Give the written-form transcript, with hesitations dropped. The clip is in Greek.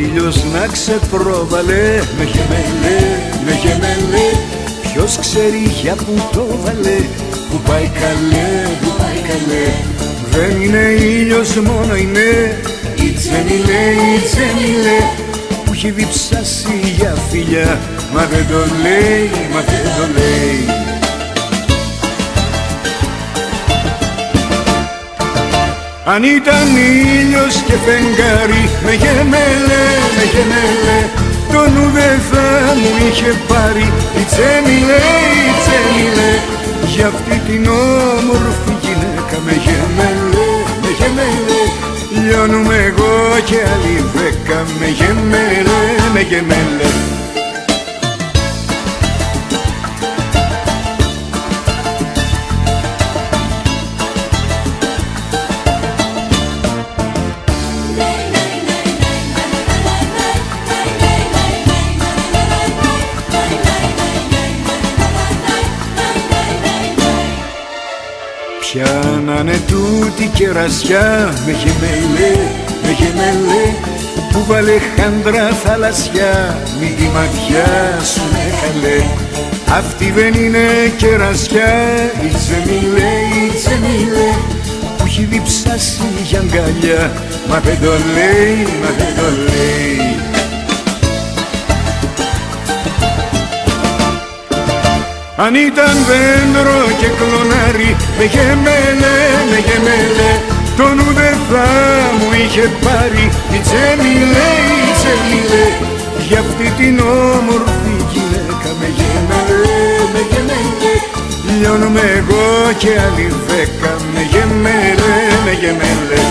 ήλιος να ξεπρόβαλε. Με γεμελέ, με γεμελέ, ποιος ξέρει για που το βάλε. Που πάει καλέ, που πάει καλέ. Δεν είναι ήλιος μόνο είναι η Τζεμιλέ, η Τζεμιλέ, που έχει διψάσει για φιλιά. Μα δεν το λέει, μα δεν το λέει. Αν ήταν ήλιος και φεγγάρι, με γεμελέ, με γεμελέ, το νου δεν θα μου είχε πάρει. Η Τζεμιλέ, η Τζεμιλέ, για αυτή την όμορφη γυναίκα. Με γεμελέ, με γεμελέ, λιώνουμε εγώ και άλλοι 10. Με γεμελέ, με γεμελέ. Πιάνανε τούτη κερασιά. Με γεμελέ, με γεμελέ, που βάλε χάντρα θαλασσιά. Μη τη ματιά σου με καλέ. Αυτή δεν είναι κερασιά. Η Τζεμιλέ, η Τζεμιλέ, που έχει διψάσει για αγκαλιά. Μα δεν το λέει, μα δεν το λέει. Αν ήταν δέντρο και κλονάρι, με γεμελέ, με γεμελέ, το νου δεν θα μου είχε πάρει. Η Τζεμιλέ, η Τζεμιλέ, για αυτή την όμορφη γυναίκα. Με γεμελέ, με γεμελέ, λιώνουμε εγώ και άλλοι 10. Με γεμελέ, με γεμελέ.